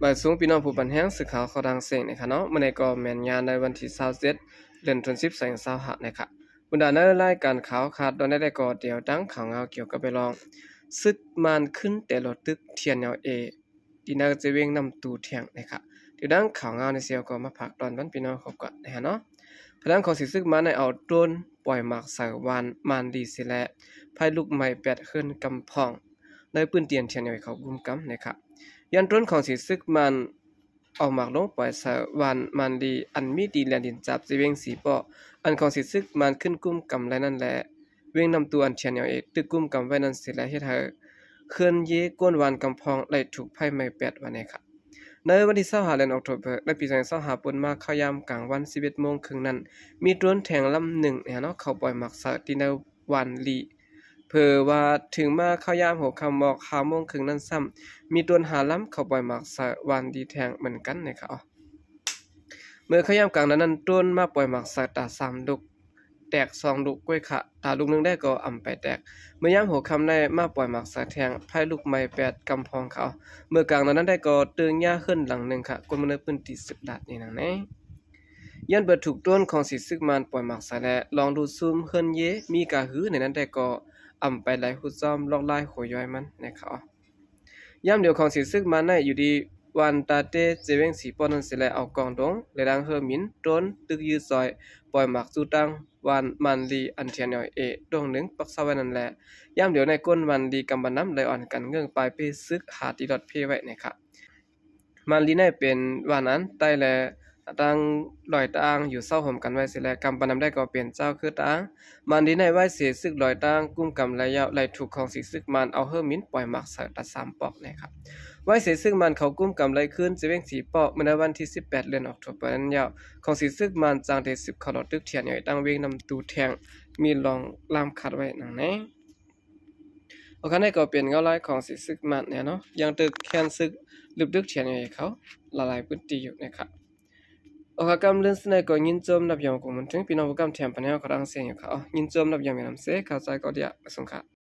บ่ายสูงพี่น้องผู้บันแห้งสึกขาวเขาดังเสียงนะคะเนาะมื้อนี้ก็แม่นยามในวันที่27เดือนธันวาคม2025นะคะบรรดาในรายการข่าวขาดตอนได้ก็เดี๋ยวดังข่าวเงาเกี่ยวกับไปลองซึกมานขึ้นแต่รถตึกเทียนแนวที่น่าจะเว้งนำตูเทียงนะคะเดี๋ยวดังข่าวเงาในเสียวก็มาพักตอนวันพี่น้องเขาก่อนนะฮะเนาะพลังของสิซึกมาในเอาโดรนปล่อยหมากใส่วานมานดีสิแลภายลูกไม้แปดขึ้นกำพองในปืนเตียนเทียนแนวเขากุมกำนะคะยันต้นของสิซึกมันเอาหมากลงปล่อยสวานมันดีอันมีดีแลดินจับสิเวงสีปออันของสิซึกมันขึ้นกุ้มกำไรนั่นแหละเวงนำตัวอันเทียนเอาตึกกุ้มกำไว้นั่นสิและเฮ็ดให้เคลื่อนเยก้นวานกำพองไหลถูกไพ่ไม้แปดวันนี้ค่ะในวันที่25เดือนออกตุลาในปี2025ปนมาเข้ายามกลางวัน 11:30 นนั้นมีโดรนแทงลำหนึ่งเนาะเข้าปล่อยหมากสที่ในวันลีเพื่อว่าถึงมาเข้ายามหัวค่ำบอก5:30 นนั้นซ้ำมีโดรนหาลำเข้าปล่อยหมากสวันดีแทงเหมือนกันนะครับเมื่อเข้ายามกลางนั้นโดรนมาปล่อยหมากสตา3ลูกแตก2ลูกกล้วยค่ะตาลูกนึงได้ก็อ่ำไปแตกเมื่อยามหัวค่ำได้มาปล่อยหมากสแทงไพ่ลูกไม้8กำพองเขาเมื่อกลางนั้นได้ก็ตึงหญ้าขึ้นหลังนึงค่ะคนมนุษย์พื้นที่10 ดาดนี่นั่นแหละยันเบิดถูกต้นของสิซึกมันปล่อยหมากสาและลองดูซูมเฮิรนเยมีกะหือในนั้นได้ก็อ่ำไปหลายหุดซ้อมลอกลายโหย่อยมันนะครับยามเดียวของสิซึกมันได้อยู่ดีวันตาเตเจเวงสีปอนันสิแลเอากองดงและดังเฮอมินต้นตึกยืดซอยปล่อยหมากสู่ตังวันมันลีอันเทียนยอยดงหนึ่งปักซะไว้นั่นแหละยามเดียวในก้นวันลีกำบันน้ำไหลอ่อนกันเงื่องปลายเพซึกหาติดอดเพไว้นะครับมันลีในเป็นวันนั้นใต้แลตังลอยตางอยู่เศร้าห่มกันไว้สิแลกำบันน้ำได้ก็เปลี่ยนเจ้าคือตางมันลีในไว้เสียซึกลอยตางกุ้มกำไหลยาวไหลถูกของสิซึกมันเอาเฮอมินปล่อยหมากใส่ตัด3ปอกนะครับไว้เสียซึ่งมันเขากุ้มกำไรขึ้นจะเว้งสีปอกเมื่อวันที่18เดือนออกตุลาคมนั้นยาวของสีซึกมันจางเด10ขอดตึกเทียนใหญ่ตั้งเว้งนำตูแทงมีรองลามขัดไว้นั่นแหละโอเคนี่ก็เป็นเงาลายของสีซึกมันเนี่ยเนาะยังตึกแคนซึกลึกตึกเทียนใหญ่เขาละลายพื้นที่อยู่นะครับโอเคกำเรื่องสนก็ยินจมนับยามของมันถึงพี่น้องผู้กำแถมปัญหาของรังเสียงอยู่เขายินจมนับยามมีน้ำเสกเข้าใจก็เดียสงค่ะ